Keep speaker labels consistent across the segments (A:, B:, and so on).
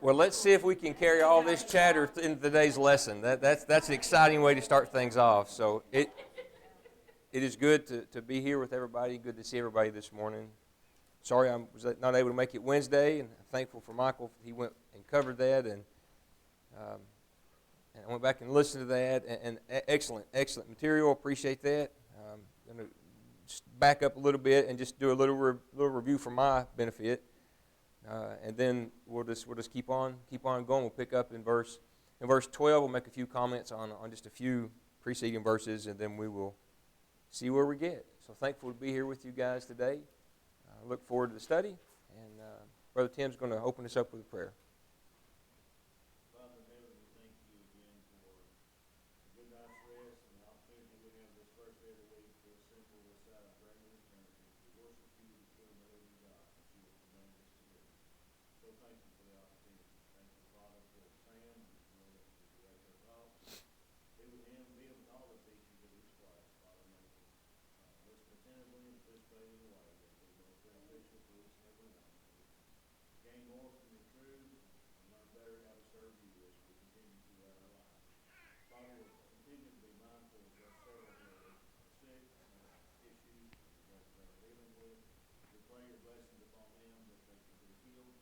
A: Well, let's see if we can carry all this chatter into today's lesson. That's an exciting way to start things off. So it is good to be here with everybody. Good to see everybody this morning. Sorry I was not able to make it Wednesday, and I'm thankful for Michael. He went and covered that, and I went back and listened to that, and excellent material. Appreciate that. I'm going to just back up a little bit and just do a little review for my benefit. And then we'll just keep on going. We'll pick up in verse 12. We'll make a few comments on just a few preceding verses, and then we will see where we get. So thankful to be here with you guys today. Look forward to the study, and Brother Tim's going to open us up with a prayer.
B: Father in heaven, we thank you again for a good night's rest and the opportunity we have this first day of the week to assemble this side of great eternity to worship you, the true and living God, that you have commanded us to do. So thank you for the opportunity. Thank you, Father, for Sam and Lord, that you direct our thoughts. Be with him, be with all the teachers of this class, Father, make them listen attentively and participate in a way that will be most beneficial to each and every one. Gain more from your truth and learn better how to serve you as we continue throughout our lives. Father, we'll continue to be mindful of those several here that are sick and have issues that they're dealing with. We pray your blessings upon them, that they can be healed,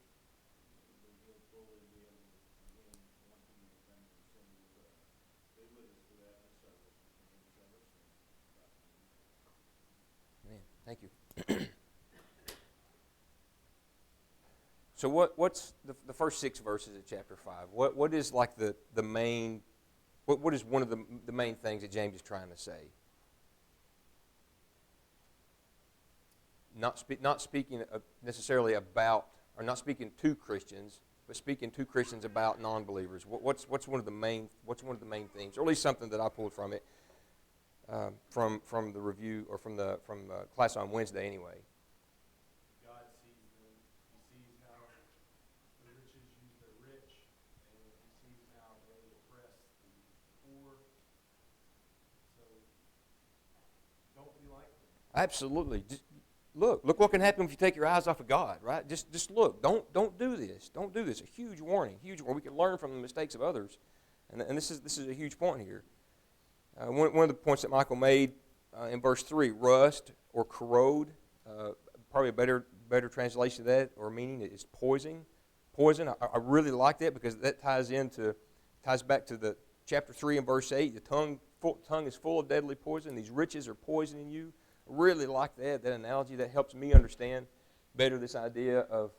B: fully, and be able to again once again thank you for sending your brother. Be with us throughout the service and forgive us of our sins.
A: Amen. Thank you. So what's the first 6 verses of chapter 5? What is like the main, what is one of the main things that James is trying to say? Not speaking necessarily about, or not speaking to Christians, but speaking to Christians about non-believers. What's one of the main things, or at least something that I pulled from it, from the review, or from the class on Wednesday anyway.
C: God sees them. He sees how the riches use the rich, and he sees how they oppress the poor. So don't be like them.
A: Absolutely. Look what can happen if you take your eyes off of God, right? Just look. Don't do this. Don't do this. A huge warning. We can learn from the mistakes of others, and this is a huge point here. One of the points that Michael made in verse 3, rust or corrode, probably a better translation of that or meaning is poison. Poison. I really like that because that ties back to the chapter 3 and verse 8. The tongue is full of deadly poison. These riches are poisoning you. I really like that analogy. That helps me understand better this idea of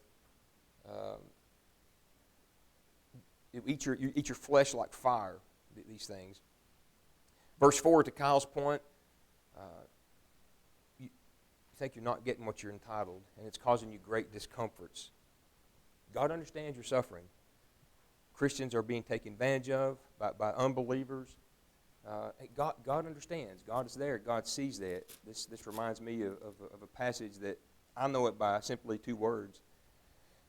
A: you eat your flesh like fire, these things. Verse 4, to Kyle's point, you think you're not getting what you're entitled, and it's causing you great discomforts. God understands your suffering. Christians are being taken advantage of by unbelievers. God understands. God is there. God sees that. This reminds me of a passage that I know it by simply 2 words.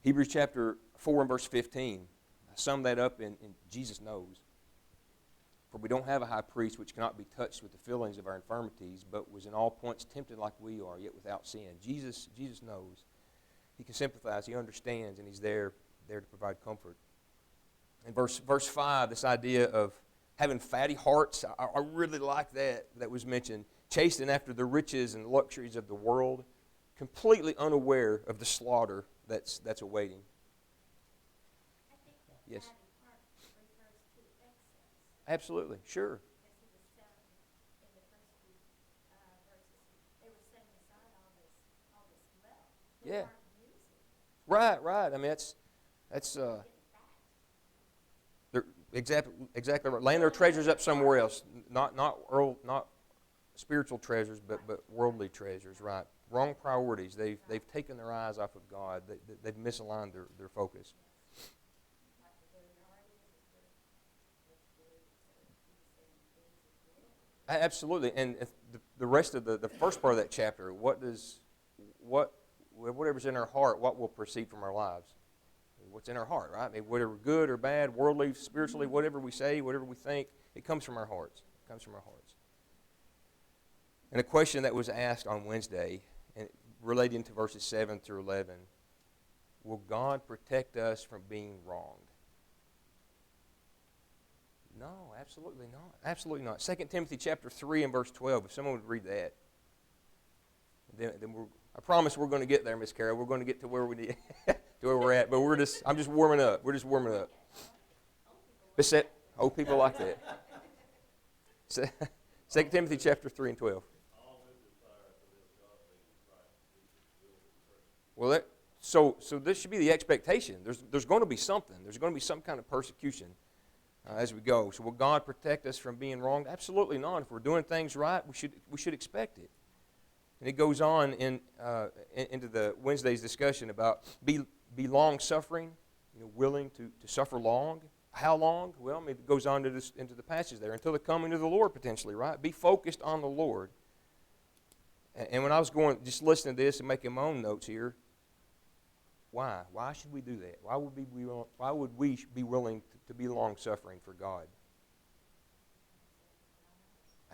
A: Hebrews chapter 4 and verse 15. I sum that up in Jesus knows. For we don't have a high priest which cannot be touched with the feelings of our infirmities, but was in all points tempted like we are, yet without sin. Jesus knows. He can sympathize. He understands, and he's there to provide comfort. In verse 5, this idea of having fatty hearts, I really like that was mentioned. Chasing after the riches and luxuries of the world, completely unaware of the slaughter that's awaiting.
D: I think that
A: Yes.
D: fatty heart refers to excess.
A: Absolutely, sure.
D: As he was telling in the first few verses, they were setting aside all this wealth. They
A: Yeah.
D: weren't using it.
A: Right. I mean, that's
D: Getting fat.
A: exactly right. Laying their treasures up somewhere else, not spiritual treasures, but worldly treasures. Right. Wrong priorities. They've taken their eyes off of God. They've misaligned their focus.
D: Like the very heart is where good, so he's saying things of good.
A: Absolutely. And the rest of the first part of that chapter, whatever's in our heart, what will proceed from our lives? What's in our heart, right? I mean, whatever good or bad, worldly, spiritually, whatever we say, whatever we think, it comes from our hearts. It comes from our hearts. And a question that was asked on Wednesday, and relating to verses 7 through 11, will God protect us from being wronged? No, absolutely not. Absolutely not. 2 Timothy chapter 3 and verse 12, if someone would read that. Then I promise we're going to get there, Miss Carol. We're going to get to where we need, to where we're at. But I'm just warming up. We're just warming up. But old people like that. 2 Timothy chapter 3 and 12. Well, so this should be the expectation. There's going to be something. There's going to be some kind of persecution as we go. So will God protect us from being wronged? Absolutely not. If we're doing things right, we should expect it. And it goes on into the Wednesday's discussion about be long suffering, willing to suffer long. How long? Well, it goes on into the passage there until the coming of the Lord potentially, right? Be focused on the Lord. And when I was just listening to this and making my own notes here, why? Why should we do that? Why would we be willing to be long-suffering for God?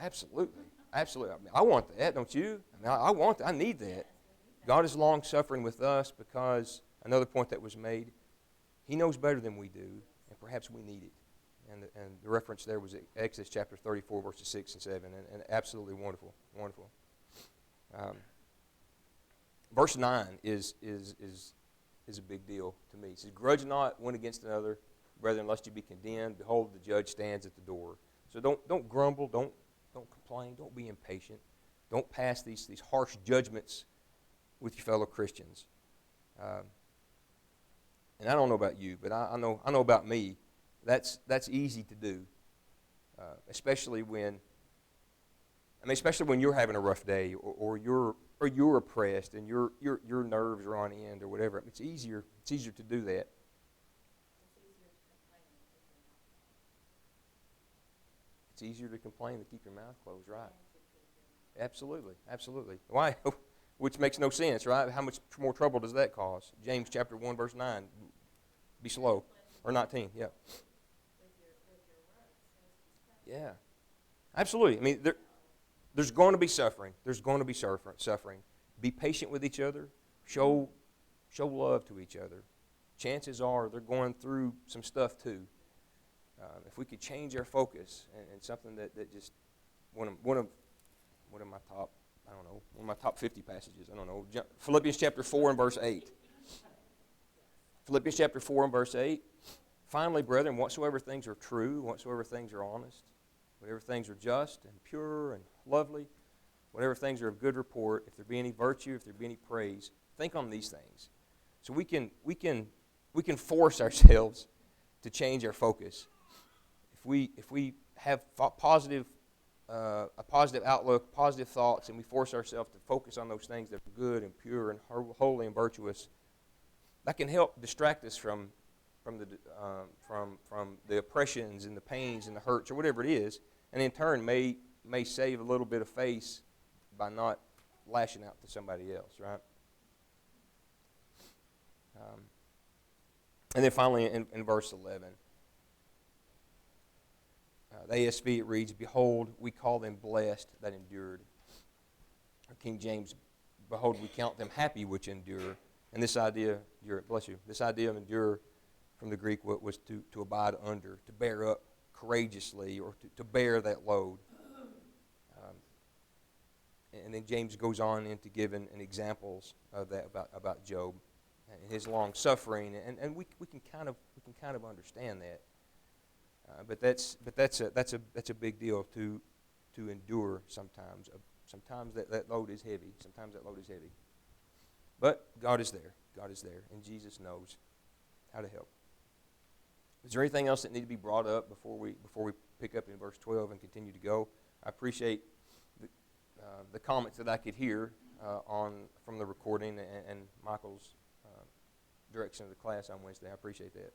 A: Absolutely. Absolutely. I mean, I want that, don't you? I mean, I want that. I need that. God is long-suffering with us because, another point that was made, He knows better than we do, and perhaps we need it. And the reference there was Exodus chapter 34, verses 6 and 7, and absolutely wonderful, wonderful. Verse 9 is a big deal to me. It says, grudge not one against another, brethren, lest you be condemned. Behold, the judge stands at the door. So don't grumble, don't complain, don't be impatient. Don't pass these harsh judgments with your fellow Christians. And I don't know about you, but I know about me. That's easy to do, especially when you're having a rough day, or you're oppressed and your nerves are on end or whatever. It's easier to do that. It's easier to complain than keep your mouth closed, right? Absolutely, absolutely. Why? Which makes no sense, right? How much more trouble does that cause? James chapter 1, verse 9. Be slow. Or 19, yeah. Yeah. Absolutely. I mean, there's going to be suffering. There's going to be suffering. Be patient with each other. Show love to each other. Chances are they're going through some stuff too. If we could change our focus and something that just one of my top, I don't know, one of my top 50 passages, I don't know, Philippians chapter 4 and verse 8. Philippians chapter 4 and verse 8. Finally, brethren, whatsoever things are true, whatsoever things are honest, whatever things are just and pure and lovely, whatever things are of good report, if there be any virtue, if there be any praise, think on these things. So we can force ourselves to change our focus. If we have a positive outlook, positive thoughts, and we force ourselves to focus on those things that are good and pure and holy and virtuous, that can help distract us from the oppressions and the pains and the hurts or whatever it is, and in turn may save a little bit of face by not lashing out to somebody else, right? And then finally in verse 11, the ASV, it reads, behold, we call them blessed that endured. Or King James, behold, we count them happy which endure. And this idea, this idea of endure from the Greek was to abide under, to bear up courageously, or to bear that load. And then James goes on into giving examples of that about Job and his long suffering, and we can kind of understand that. But that's a big deal to endure sometimes. Sometimes that load is heavy. But God is there. God is there, and Jesus knows how to help. Is there anything else that needs to be brought up before we pick up in verse 12 and continue to go? I appreciate the comments that I could hear from the recording and Michael's direction of the class on Wednesday. I appreciate that.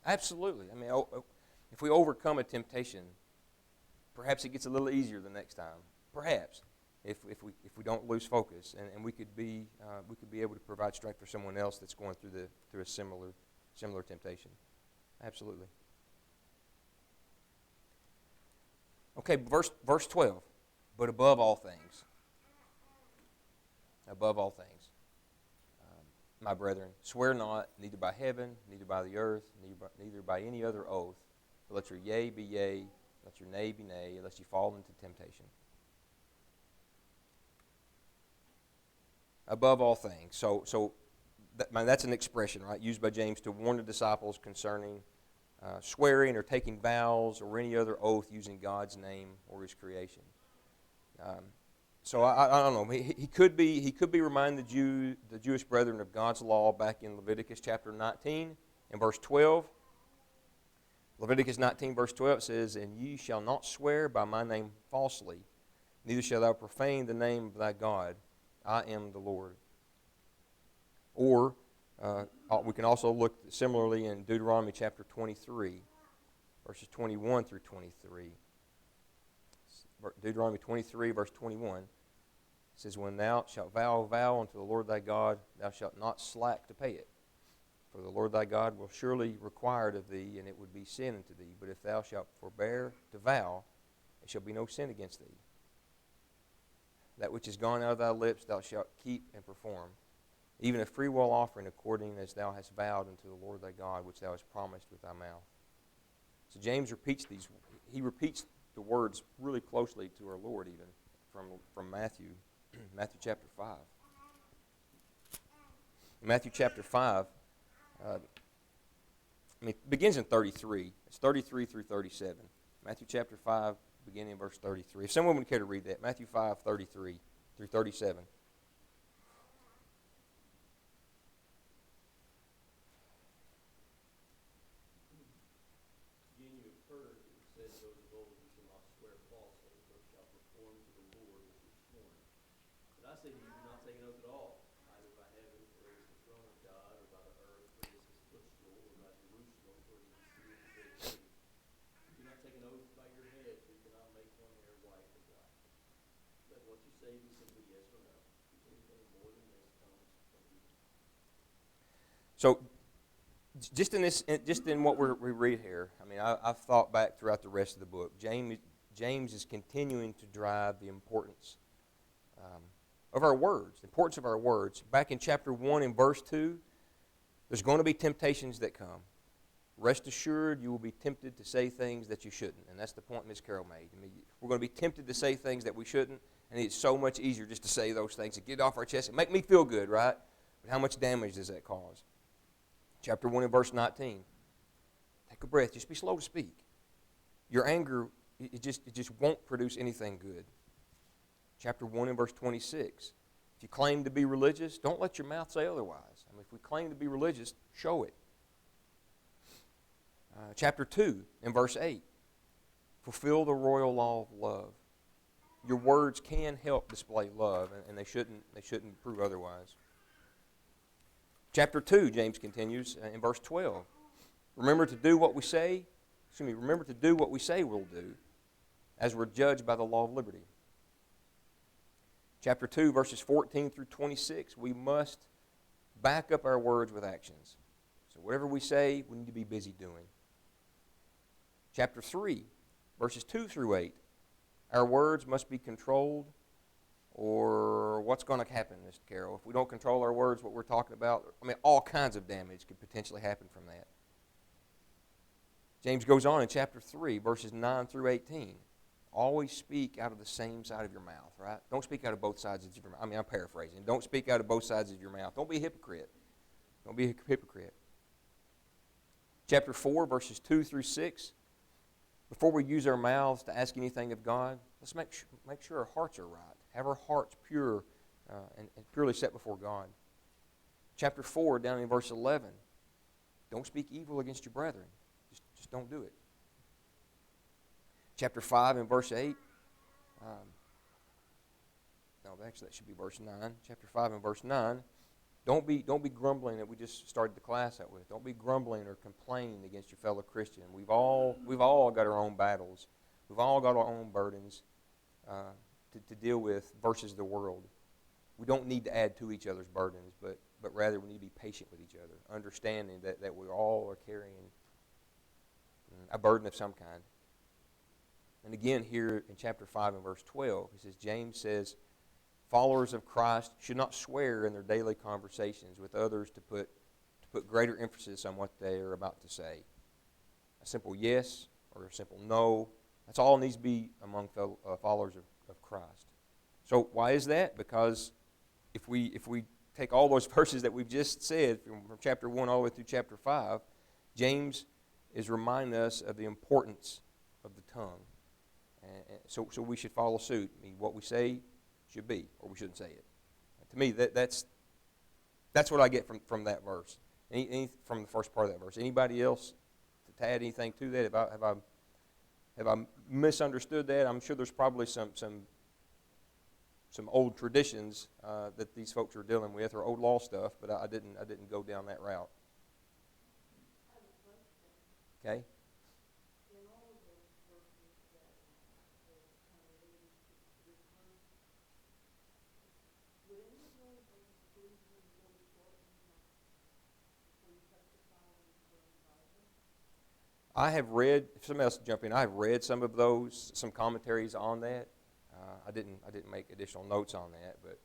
A: Absolutely. I mean, if we overcome a temptation, perhaps it gets a little easier the next time. Perhaps, if we don't lose focus, and we could be able to provide strength for someone else that's going through a similar temptation. Absolutely. Okay, verse 12. But above all things, my brethren, swear not, neither by heaven, neither by the earth, neither by any other oath, but let your yea be yea, let your nay be nay, lest you fall into temptation. Above all things. So that's an expression, right, used by James to warn the disciples concerning swearing or taking vows or any other oath using God's name or His creation. So I don't know. He could be reminding the Jewish brethren of God's law back in Leviticus chapter 19 and verse 12. Leviticus 19 verse 12 says, "And ye shall not swear by my name falsely, neither shalt thou profane the name of thy God. I am the Lord." Or we can also look similarly in Deuteronomy chapter 23, verses 21 through 23. Deuteronomy 23, verse 21, says, "When thou shalt vow a vow unto the Lord thy God, thou shalt not slack to pay it. For the Lord thy God will surely require it of thee, and it would be sin unto thee. But if thou shalt forbear to vow, it shall be no sin against thee. That which is gone out of thy lips thou shalt keep and perform, even a freewill offering according as thou hast vowed unto the Lord thy God, which thou hast promised with thy mouth." So James repeats he repeats the words really closely to our Lord, even from Matthew chapter 5. In Matthew chapter 5, it begins in 33. It's 33 through 37. Matthew chapter 5, beginning in verse 33. If someone would care to read that, Matthew 5, 33 through 37.
B: Again, you have heard it was said to those of old, "You shall not swear falsely, but shall perform to the Lord what you have sworn." But I say to you, do not take an oath at all, either by heaven, for it is the throne of God, or by the earth, for it is His footstool, or by Jerusalem, for it is the city of the great king. Do not take an oath by your head, for you cannot make one hair white or black. Let what you say be simply yes or no. If anything more than this comes from you.
A: So, just in what we read here, I mean, I've thought back throughout the rest of the book. James is continuing to drive the importance of our words, the importance of our words. Back in chapter 1 and verse 2, there's going to be temptations that come. Rest assured, you will be tempted to say things that you shouldn't, and that's the point Ms. Carroll made. I mean, we're going to be tempted to say things that we shouldn't, and it's so much easier just to say those things and get it off our chest and make me feel good, right? But how much damage does that cause? Chapter 1 and verse 19. Take a breath. Just be slow to speak. Your anger, it just won't produce anything good. Chapter 1 and verse 26. If you claim to be religious, don't let your mouth say otherwise. I mean, if we claim to be religious, show it. Chapter 2 and verse 8. Fulfill the royal law of love. Your words can help display love, and they shouldn't prove otherwise. Chapter 2, James continues in verse 12. Remember to do what we say we'll do, as we're judged by the law of liberty. Chapter 2, verses 14 through 26, we must back up our words with actions. So whatever we say, we need to be busy doing. Chapter 3, verses 2 through 8, our words must be controlled, or what's going to happen, Mr. Carroll? If we don't control our words, what we're talking about, I mean, all kinds of damage could potentially happen from that. James goes on in chapter 3, verses 9 through 18. Always speak out of the same side of your mouth, right? Don't speak out of both sides of your mouth. I mean, I'm paraphrasing. Don't speak out of both sides of your mouth. Don't be a hypocrite. Don't be a hypocrite. Chapter 4, verses 2 through 6. Before we use our mouths to ask anything of God, let's make sure our hearts are right. Have our hearts pure and purely set before God. Chapter 4, down in verse 11. Don't speak evil against your brethren. Just don't do it. Chapter 5 and verse 8. No, actually that should be verse 9. Chapter 5 and verse 9. Don't be grumbling that we just started the class out with. Don't be grumbling or complaining against your fellow Christian. We've all got our own battles. We've all got our own burdens to deal with versus the world. We don't need to add to each other's burdens, but rather we need to be patient with each other, understanding that we all are carrying a burden of some kind. And again, here in chapter 5 and verse 12, he says, James says, followers of Christ should not swear in their daily conversations with others to put greater emphasis on what they are about to say. A simple yes or a simple no, that's all needs to be among followers of Christ. So why is that? Because if we take all those verses that we've just said from chapter 1 all the way through chapter 5, James is reminding us of the importance of the tongue. And so we should follow suit. I mean, what we say should be, or we shouldn't say it. To me, that's what I get from that verse. From the first part of that verse. Anybody else to add anything to that? Have I misunderstood that? I'm sure there's probably some old traditions that these folks are dealing with, or old law stuff, but I didn't go down that route. Okay. I have read, if somebody else jump in, I have read some of those, some commentaries on that. I didn't make additional notes on that, but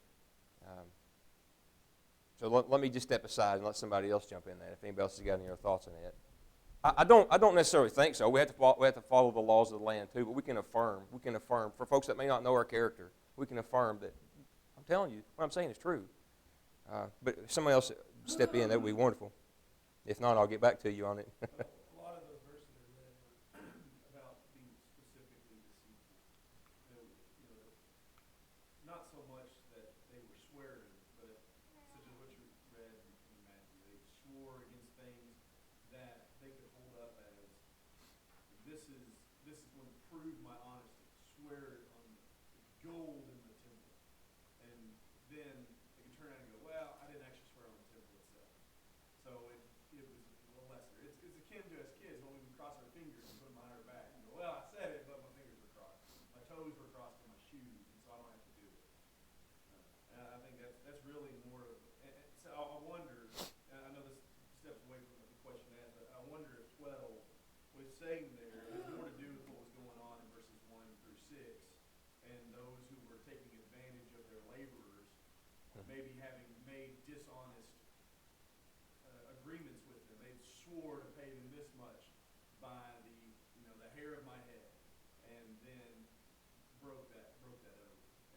A: so let me just step aside and let somebody else jump in there if anybody else has got any other thoughts on that. I don't necessarily think so. We have to follow the laws of the land too, but we can affirm for folks that may not know our character. We can affirm that I'm telling you what I'm saying is true. But if somebody else step in, that would be wonderful. If not, I'll get back to you on it.
C: A lot of those verses I read were about being specifically deceitful. Not so much that they were swearing, but such as what you read in Matthew, they swore against things that they could hold up as this is going to prove my honesty. Swear on gold in the temple, and then they could turn around and go, well, I didn't actually swear on the temple itself. So it was a little lesser. It's akin to us kids when we cross our fingers and put them behind our back and go, well, I said it, but my fingers were crossed. My toes were crossed in my shoes, and so I don't have to do it. And I think that's really more of, so I wonder, and I know this steps away from the question asked, but I wonder if 12 was saying there has more to do with what was going on in verses 1 through 6, and those who were taking advantage of their laborers, maybe having made dishonest agreements with them. They swore to pay them this much by the hair of my head, and then broke that oath.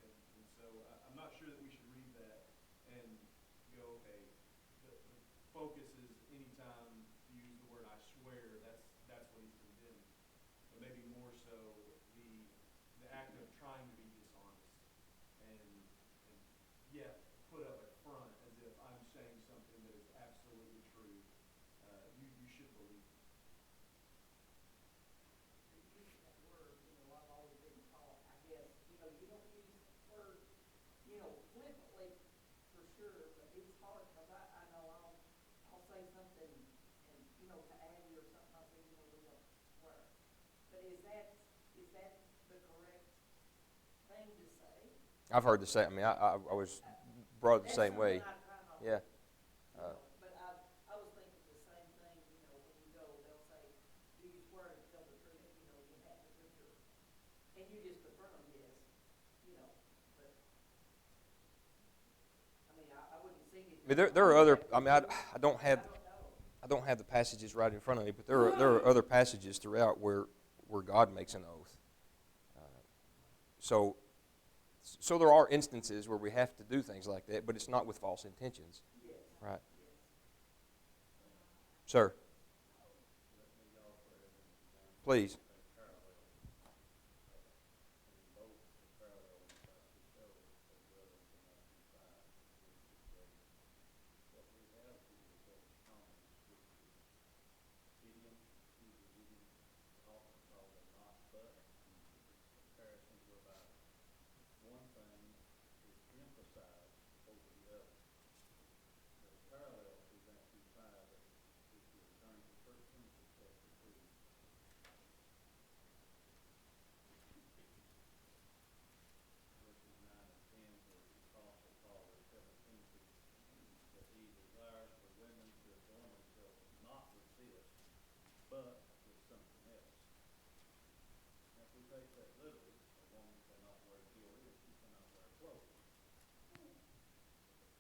C: And so I'm not sure that we should read that and go, okay, the focus is anytime you use the word I swear, that's what he's condemning. But maybe more so the act of trying to be dishonest and yet put up a front as if I'm saying something that is absolutely true. You should believe it.
E: Using that word, I've always been taught, I guess, you don't use that word, flippantly for sure, but it's hard because I know I'll say something and, to Addie or something, I'll say, we don't swear. But is that the correct thing to say?
A: I've heard the same. I mean, I was brought up the same way. Yeah.
E: But I was thinking the same thing, when you go, they'll say, do you swear to tell the truth, in that scripture? And you just affirm, yes, but, I mean, I wouldn't sing it.
A: I mean, there are other. I mean, I don't have the passages right in front of me, but there are other passages throughout where God makes an oath. So there are instances where we have to do things like that, but it's not with false intentions.
E: Yes.
A: Right. Sir. Please.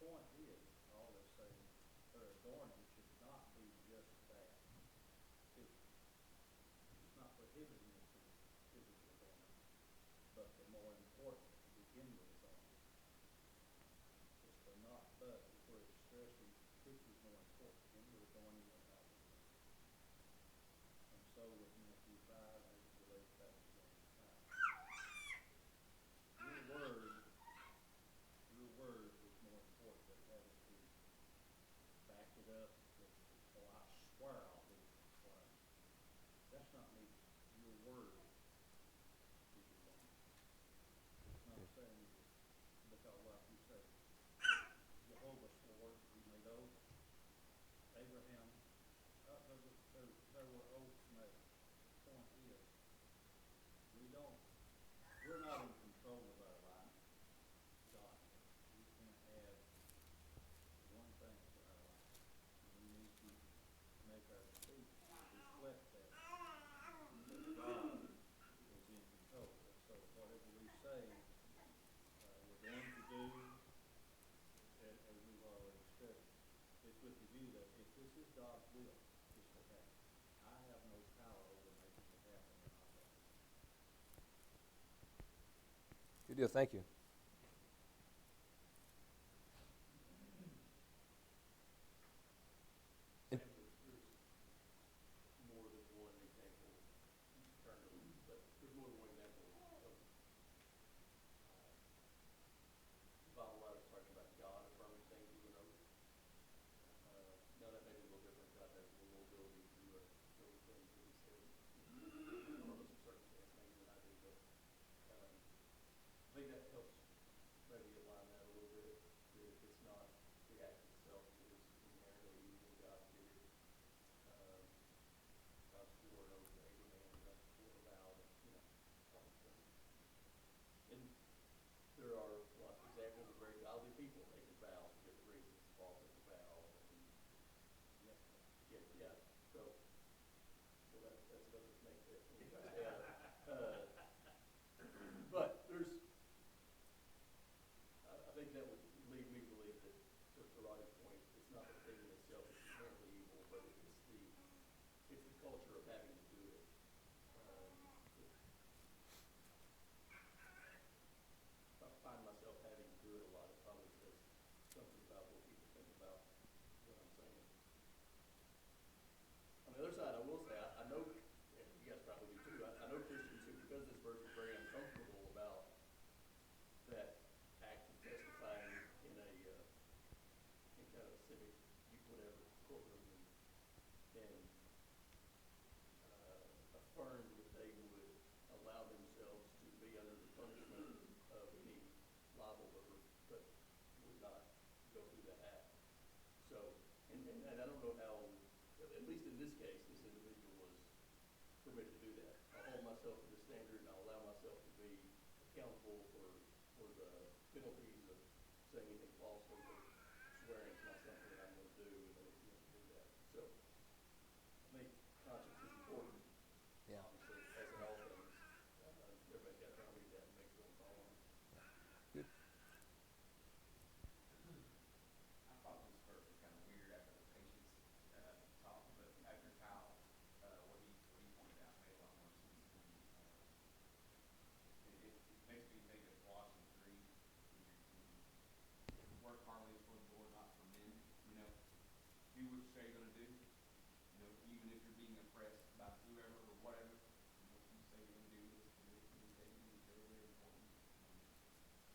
B: point is, all they're saying, their adorning should not be just that, physical. It's not prohibiting the physical adorning, but the more important to begin with adorning. It's the not but, it's where it's stressing which is more important, to begin with adorning or outward. And so with Matthew 5, as it relates back to James 5. Your word is more important than having to back it up with, oh, I swear I'll do it. Or, that's not needed. Your word is your word. It's not saying that, because like you say, Jehovah swore, he made oath. Abraham, there were oaths made. The point is, we're not in control of our life. God is. We can't have one thing for our life. And we need to make our speech reflect that God is in control. And so whatever we say, we're going to do, as we've already studied, it's with the view that if this is God's will, this will happen. I have no power over making it happen or not happen.
A: Good deal. Thank you.
F: And there's more than one example, but there's more than one example of the Bible writers talking about God affirming things with an oath. Now that may be a little different. God has a little ability to go with things that he says. Regardless of circumstance, maybe than I do, but I think that helps maybe align that a little bit. That it's not the act itself that is inherently evil. God did it. God swore an oath to Abraham. God swore a vow to, all these things. And there are lots of examples of very godly people making vows for different reasons. Paul took a vow, and yeah. So that's another snake pit. But there's, I think that would lead me to believe that, to Roddy's point, it's not the thing in itself that's inherently evil, but it's the culture of having to do it. If I find myself having to do it a lot, it probably says something about what people think about what I'm saying. On the other side, I will say, I know, and you guys probably do too, I know Christians who, because of this verse, are very uncomfortable about that act of testifying in kind of a civic, whatever, courtroom, and affirmed that they would allow themselves to be under the punishment of any libel, but would not go through that act. So, and I don't know how, at least in this case, this individual was permitted to do that. I'll hold myself to the standard, and I'll allow myself to be accountable for the penalties of saying anything falsely, but swearing's not something that I'm going to do, and they were permitted to do that. So, I think conscience is important.
A: Yeah.
F: Obviously, as in all things. Everybody's got to try to read that and make their own call on it.
A: Good.
G: I thought this verse was kind of weird after the patience talk, but after Kyle, what he pointed out made a lot more sense to me. It makes me think of Colossians 3. Work heartily for the Lord, not for men. Do what you say you're going to do. Even if you're being oppressed by whoever or whatever, you say you're going to do this, communicating is very, very important.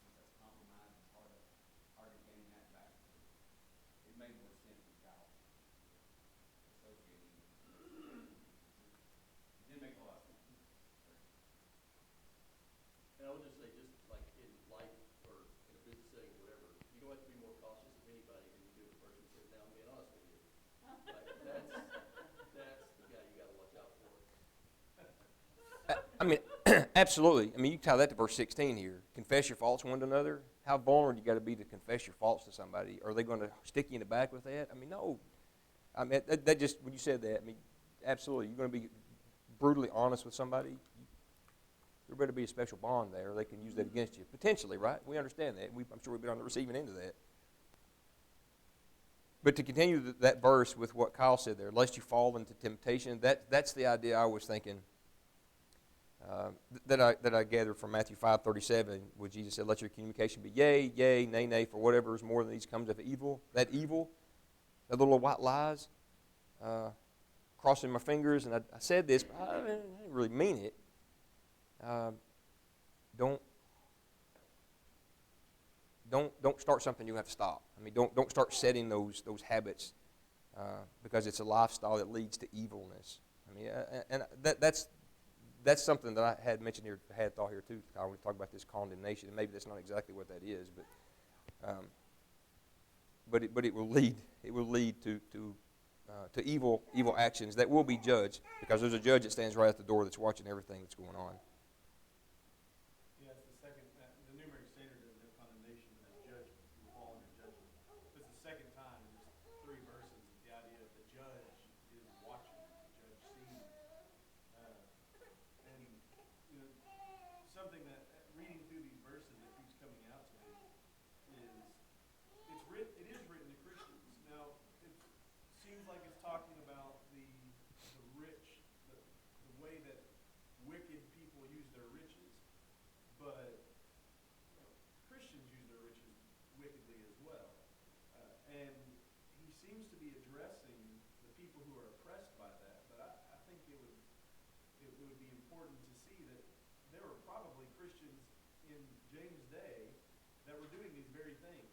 G: Once that's compromised, it's hard to gain that back. It made more sense without associating it. It did make a lot of sense.
F: And I would just say, just like in life or in a business setting or whatever, you don't have to be more cautious of anybody than you do the person sitting down being honest with you. Like, that's the guy you got to watch out for.
A: I mean, absolutely. I mean, you tie that to verse 16 here. Confess your faults one to another. How vulnerable you got to be to confess your faults to somebody? Are they going to stick you in the back with that? I mean, no. I mean, that just, when you said that, I mean, absolutely. You're going to be brutally honest with somebody. There better be a special bond there. They can use that against you. Potentially, right? We understand that. I'm sure we've been on the receiving end of that. But to continue that verse with what Kyle said there, lest you fall into temptation, that's the idea I was thinking that I gathered from Matthew 5:37, where Jesus said, "Let your communication be yea, yea, nay, nay, for whatever is more than these comes of evil." That little white lies, crossing my fingers, and I said this, but I didn't really mean it. Don't start something you have to stop. I mean, don't start setting those habits because it's a lifestyle that leads to evilness. I mean, and that's something that I had mentioned here, had thought here too. I want to talk about this condemnation, and maybe that's not exactly what that is, but it will lead to evil actions that will be judged, because there's a judge that stands right at the door that's watching everything that's going on.
C: Yeah, it's the second, the New American Standard does no condemnation as judgment. You will fall under judgment. It's the second time in just 3 verses, the idea of the judge is watching, the judge sees. And, you know, something that, reading through these verses that keeps coming out to me is, it is written to Christians. Now, it seems like it's talking about the rich, the way that wicked people use their riches, but Christians use their riches wickedly as well. And he seems to be addressing the people who are oppressed by that, but I think it would be important to see that there were probably Christians in James' day that were doing these very things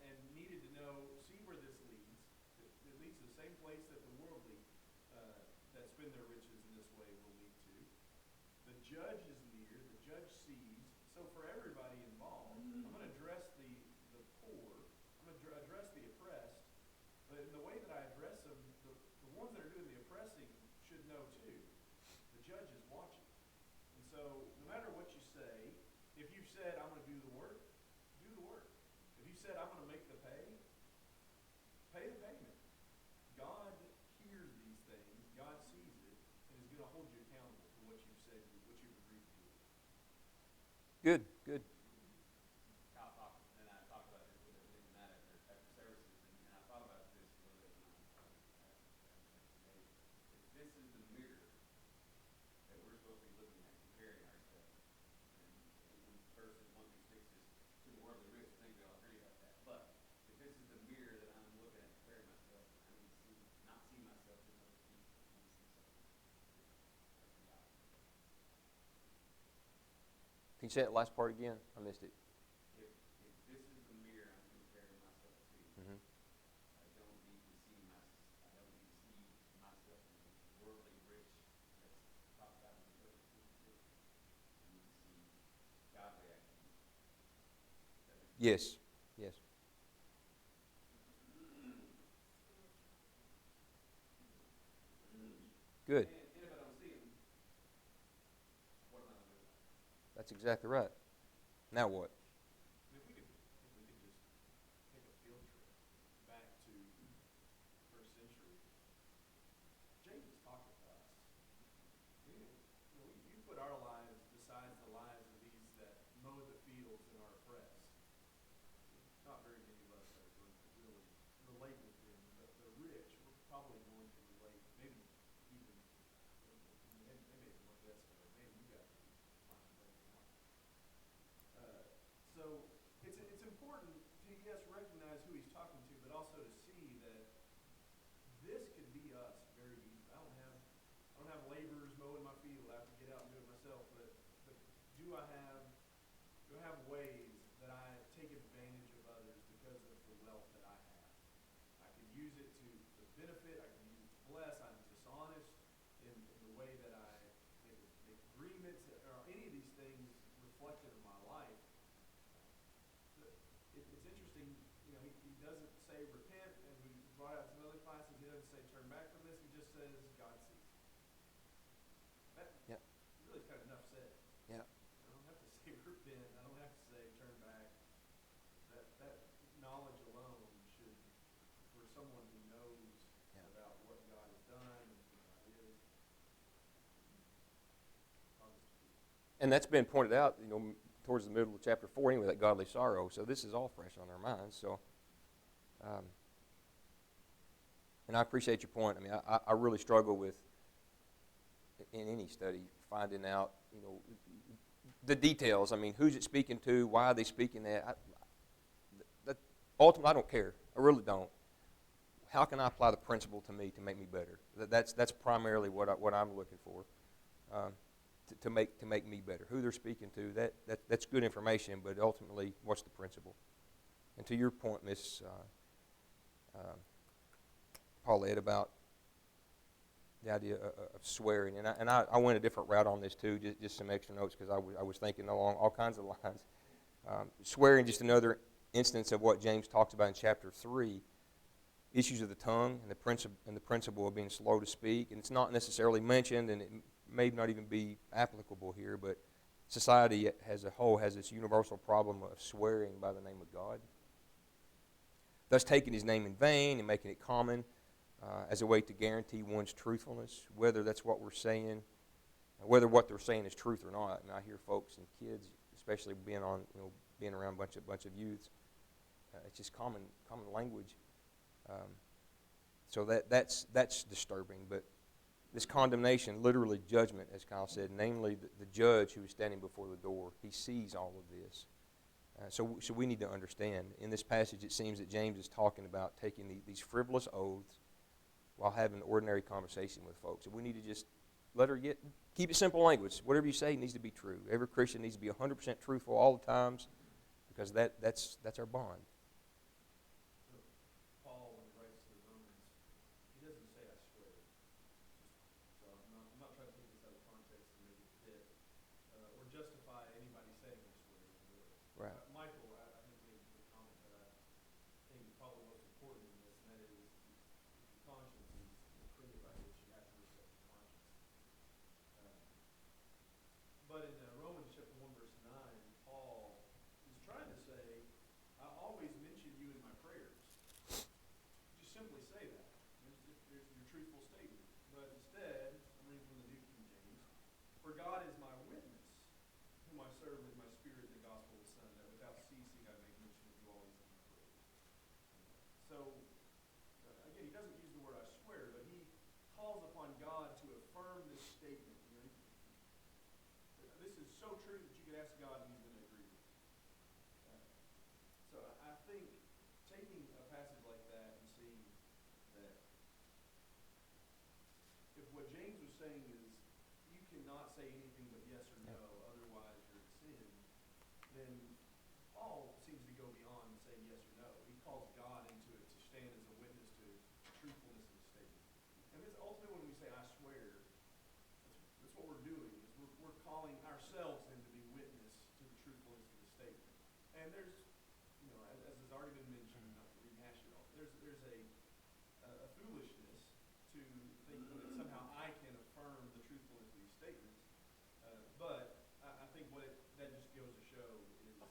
C: and needed to see where this leads. It leads to the same place that the worldly that spend their riches in this way will lead to. The judge is near, the judge sees. So for everybody involved, I'm going to address the poor, I'm going to address the oppressed, but in the way that I address them, the ones that are doing the oppressing should know too. The judge is watching. And so no matter what you say, if you've said, I'm going to do the work, do the work. If you said, I'm going to make the pay the payment. God hears these things, God sees it, and is going to hold you accountable for what you've said, what you've agreed to do.
A: Good, good.
G: Kyle talked, and I talked about this with Matt after services, and I thought about this a little bit when I was if this is the mirror that we're supposed to be looking at, comparing ourselves, and verses 1 through 6 is to the worldly rich. I think we all agree about that. But if this is the mirror that I'm looking at, comparing myself, I need to not see myself in those people. I need to see something different God.
A: Can you say that last part again? I missed it.
G: If this is the mirror I'm comparing myself to,
A: Mm-hmm.
G: I don't need to see myself in the worldly rich that's talked about in verse 26. I need to see godly actions.
A: Yes, yes. Good.
G: And if I don't see him, what am I going to do about it?
A: That's exactly right. Now what?
C: And if we could just take a field trip back to the first century, James is talking to us. You put our lives beside the lives of these that mow the fields and are oppressed. Not very many of us are going to really relate with him. The rich, we're probably going to relate, maybe even, they may even look at us and go, man, you guys are finding things out. So it's important to, yes, recognize who he's talking to, but also to see that this could be us very easily. I don't have laborers mowing my field. I have to get out and do it myself. But do I have ways that I take advantage of others because of the wealth that I have? I can use it to benefit. I can use it to bless. I'm dishonest in the way that I make agreements or any of these things reflective of my life. It's interesting, he doesn't say repent, and we brought out some other classes. He doesn't say turn back from this. He just says God sees. That really is kind of enough said.
A: Yeah.
C: I don't have to say repent. I don't have to say turn back. That knowledge alone should, for someone who knows about what God has done and who God is, cause us to be.
A: And that's been pointed out, towards the middle of chapter 4 anyway, that godly sorrow. So this is all fresh on our minds. So And I appreciate your point. I mean, I really struggle with, in any study, finding out, the details. I mean, who's it speaking to? Why are they speaking that? Ultimately, I don't care. I really don't. How can I apply the principle to me to make me better? That's primarily what I'm looking for, to make me better. Who they're speaking to, that's good information, but ultimately, what's the principle? And to your point, Miss Paulette, about the idea of swearing, and I went a different route on this too, just some extra notes, because I was thinking along all kinds of lines. Swearing, just another instance of what James talks about in chapter 3, issues of the tongue and the principle of being slow to speak. And it's not necessarily mentioned, and it may not even be applicable here, but society as a whole has this universal problem of swearing by the name of God, thus taking his name in vain and making it common as a way to guarantee one's truthfulness, whether that's what we're saying, whether what they're saying is truth or not. And I hear folks and kids, especially being around a bunch of youths, it's just common language. So that's disturbing. But this condemnation, literally judgment, as Kyle said, namely the judge who is standing before the door, he sees all of this. So we need to understand. In this passage, it seems that James is talking about taking these frivolous oaths while having an ordinary conversation with folks. And we need to just keep it simple language. Whatever you say needs to be true. Every Christian needs to be 100% truthful all the times, because that's our bond.
C: Paul, when he writes to the Romans, he doesn't say, I swear. So I'm not trying to take this out of context to make it fit, or justify anybody saying I swear.
A: Right.
C: Michael, I think, made the comment that I think is probably most important in this, and that is, if your conscience is offended by this, you have to respect your conscience. But in Romans chapter 1, verse 9, Paul is trying to say, I always mention you in my prayers. Just simply say that. There's your truthful statement. But instead, I'm reading from the New King James, for God is my witness, whom I serve with my spirit in the gospel of the Son, that without ceasing I make mention of you always in my prayers. So, again, he doesn't use the word I swear, but he calls upon God to affirm this statement. This is so true that you could ask God and he's going to agree with you. So I think taking a passage like that and seeing that if what James was saying is you cannot say anything but yes or no, otherwise you're in sin, then Paul seems to go beyond saying yes or no. He calls God into it to stand as a witness to the truthfulness of the statement. And this ultimately, when we say I swear, that's what we're doing. We're calling ourselves in to be witness to the truthfulness of the statement. And there's, as has already been mentioned, not to rehash it all, there's a foolishness to think that somehow I can affirm the truthfulness of these statements. But I think that just goes to show is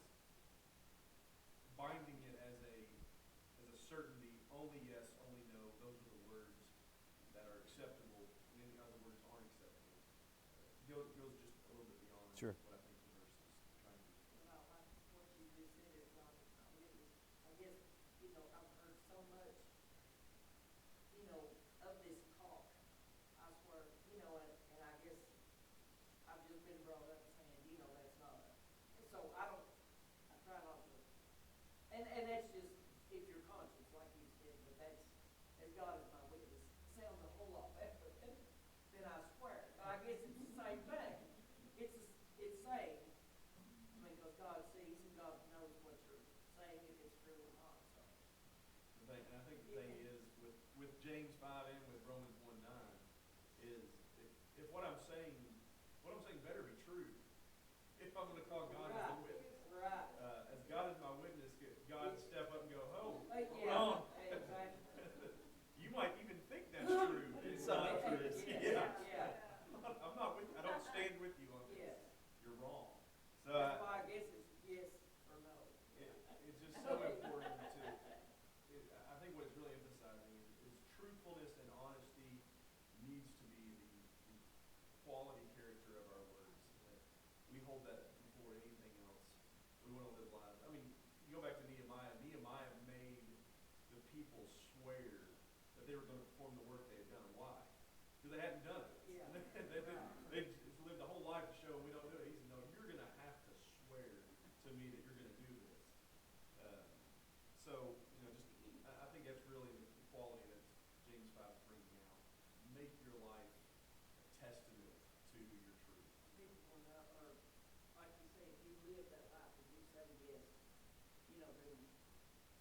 C: binding it as a certainty, only yes, only no, those are the words that are acceptable, and any other words aren't acceptable. Goes just a little bit beyond
A: Sure.
C: what I think the verse is trying to do.
E: Well, like what you just said is not witness. I guess, I've heard so much, of this talk. I swear, and I guess I've just been brought up saying, that's not. And so I try not to, and that's just, if your conscience, like you said, but that's, as God is my witness, sounds a whole lot better than I swear. But I guess it's the same thing. It's saying, because God sees and God knows what you're saying, if it's true or not. So
C: I think the thing is, with James 5 and with Romans 1:9, is if what I'm saying better be true. If I'm going to call God as a witness.
E: Right.
C: As God is my witness, God step up and go, hold
E: Yeah,
C: on.
E: exactly.
C: You might even think that's true. It's not true.
E: Yeah.
C: I'm not with you. I don't stand with you on this.
E: Yes.
C: You're wrong. So
E: That's why I guess it's yes or no.
C: it's just so important to. I think what it's really emphasizing is truthfulness and honesty needs to be the quality character of our words. That we hold that before anything else. We want to live lives. I mean, you go back to Nehemiah. Nehemiah made the people swear that they were going to perform the work they had done. Why? Because they hadn't done it.
E: Yeah.
C: They lived a whole life to show them we don't do it. He said, no, you're going to have to swear to me that you're going to do this. So, I think that's really the quality that James 5 is bringing out. Make your life a testament to your truth.
E: People will not, or, like you say, if you live that life and you say yes, then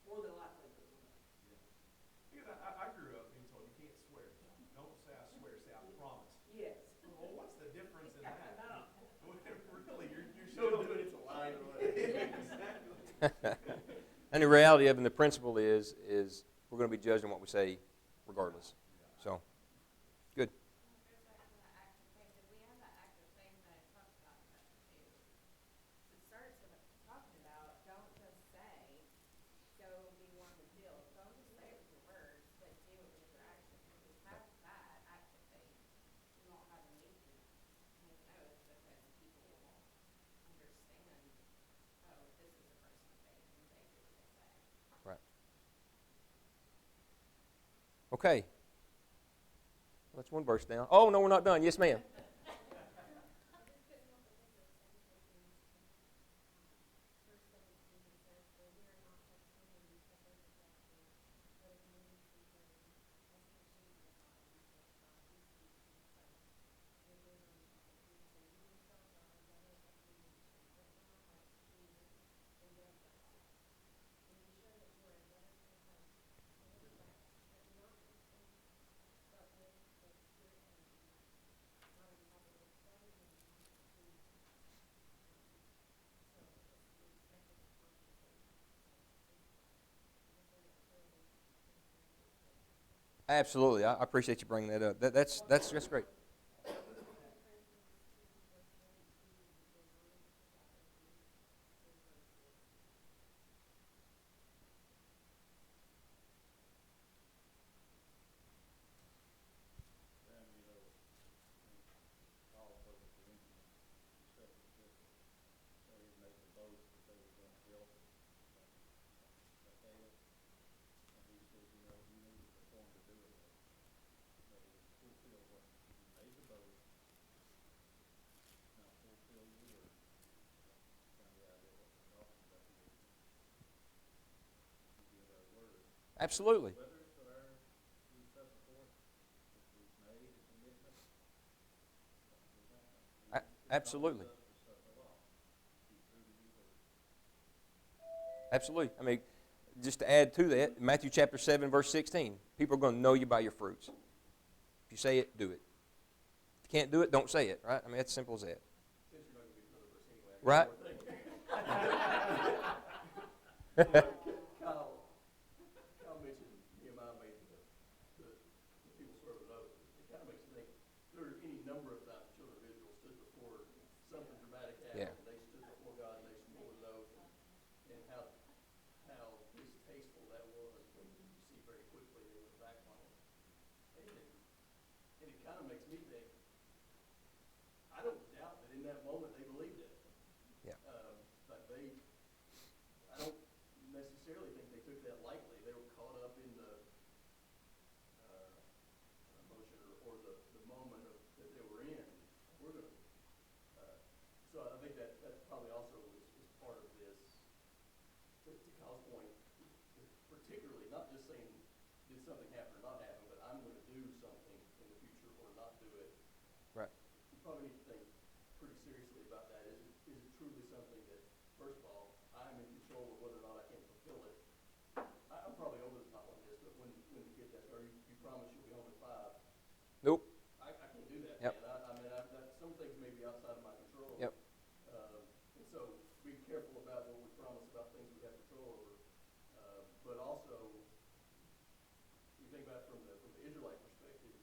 E: more than likely they will.
C: Yeah. Because I grew up being told you can't swear. Don't say I swear, say I promise.
E: Yes.
C: Well, what's the difference in
E: I
C: that?
E: know.
C: Really, you're
F: Don't
C: still
F: do it, it's a lie or whatever.
C: Exactly.
A: And the reality of it, and the principle is we're going to be judged on what we say regardless. So, good.
D: Goes back to that act of faith. Did we have that act of faith that it talks about in chapter 2? It starts with talking about don't just say, go be one with Jill. Don't just say it with your words, but do it with your actions. Because have that act of faith. You won't have a need to make an oath because people will understand, oh, this is a person of faith and they do what they say.
A: Right. Okay. Well, that's one verse down. Oh, no, we're not done. Yes, ma'am. Absolutely. I appreciate you bringing that up. That's just great.
B: Then, Paul told the Corinthians, second epistle, say he made the boast that they were gonna help Achaia. And he said, you need to perform to do it. That is, fulfill what you made the boast, now fulfill your word. Kind of the idea what we're talking about here. We give our word.
A: Absolutely.
B: Whether it's our, we set forth, if we've made a commitment, we have to.
A: Absolutely.
B: It's us to set the law. Be true to your word.
A: Absolutely. I mean, just to add to that, Matthew chapter 7, verse 16, people are going to know you by your fruits. If you say it, do it. If you can't do it, don't say it, right? I mean, it's simple as that.
F: Since you're not gonna get another verse anyway, I
A: Right.
F: got one more thing. Kyle mentioned Nehemiah made the people swear an oath. It kind of makes me think there are any number of times the children of Israel stood before something dramatic happened.
A: Yeah.
F: They stood before God and they swore an oath, and how distasteful that was when you see very quickly they went back on it. And it kind of makes me think, I don't doubt that in that moment they believed it.
A: Yeah.
F: But I don't necessarily think they took that lightly. They were caught up in the emotion or the moment that they were in. We're gonna. So I think that probably also is part of this. To Kyle's point, particularly not just saying did something happen or not happen, but I'm going to do something in the future or not do it.
A: Right.
F: You probably need to think pretty seriously about that. Is it truly something that, first of all, I'm in control of whether or not I can fulfill it? I'm probably over the top on this, but when the kids ask, you promise you'll be home at 5?
A: Nope.
F: I can't do that,
A: Yep.
F: man. Some things may be outside of my control.
A: Yep.
F: And so be careful about what we promise about things we have control over. But also, you think about it from the Israelite perspective,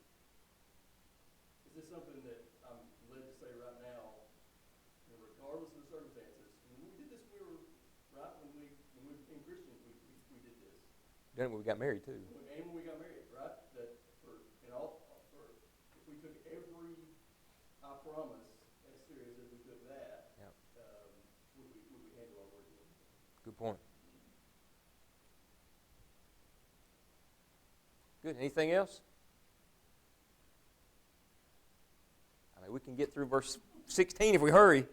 F: is this something that I'm led to say right now, regardless of the circumstances? When we did this, we were right when we became Christians, we did this.
A: Then we got married too.
F: And when we got married, right? That if we took every I promise as serious as we took that,
A: Yep.
F: would we handle our word well?
A: Good point. Good. Anything else? I mean, we can get through verse 16 if we hurry.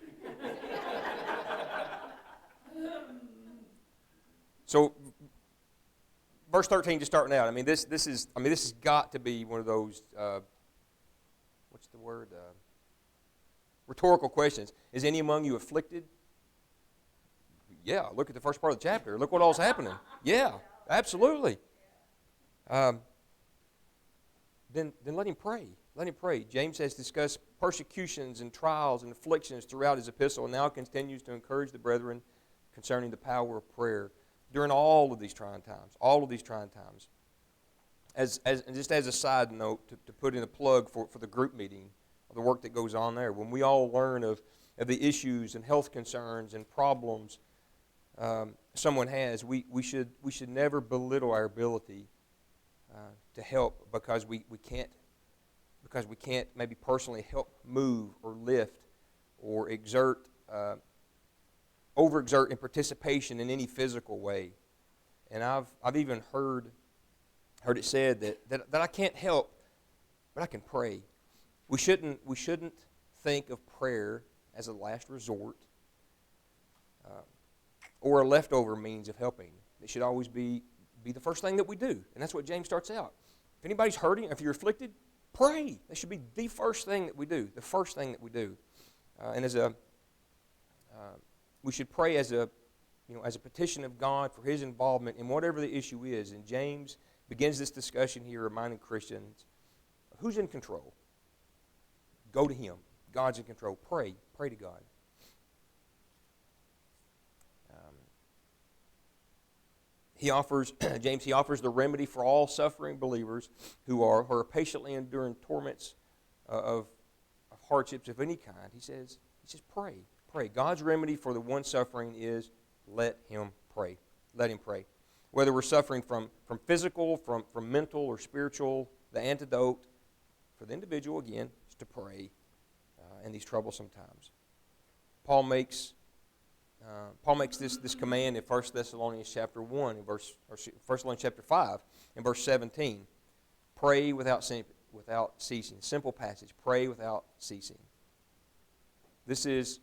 A: So, verse 13, just starting out. I mean, this has got to be one of those. What's the word? Rhetorical questions. Is any among you afflicted? Yeah. Look at the first part of the chapter. Look what all's happening. Yeah. Absolutely. Then let him pray. Let him pray. James has discussed persecutions and trials and afflictions throughout his epistle, and now continues to encourage the brethren concerning the power of prayer during all of these trying times. All of these trying times. And just as a side note, to put in a plug for the group meeting, the work that goes on there, when we all learn of the issues and health concerns and problems someone has, we should never belittle our ability to help because we can't maybe personally help move or lift or overexert in participation in any physical way. And I've even heard it said that I can't help, but I can pray. We shouldn't think of prayer as a last resort or a leftover means of helping. It should always be the first thing that we do, and that's what James starts out. If anybody's hurting, if you're afflicted, pray. That should be the first thing that we do. The first thing that we do, and we should pray as a petition of God for His involvement in whatever the issue is. And James begins this discussion here, reminding Christians, who's in control? Go to Him. God's in control. Pray. Pray to God. James offers the remedy for all suffering believers who are patiently enduring torments of hardships of any kind. He says, pray. Pray. God's remedy for the one suffering is let him pray. Let him pray. Whether we're suffering from physical, from mental, or spiritual, the antidote for the individual, again, is to pray in these troublesome times. Paul makes this command in 1 Thessalonians chapter 1, 1 Thessalonians chapter 5, in verse 17. Pray without ceasing. Simple passage. Pray without ceasing. This is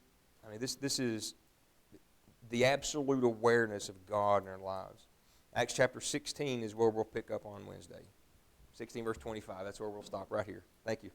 A: the absolute awareness of God in our lives. Acts chapter 16 is where we'll pick up on Wednesday. 16 verse 25. That's where we'll stop right here. Thank you.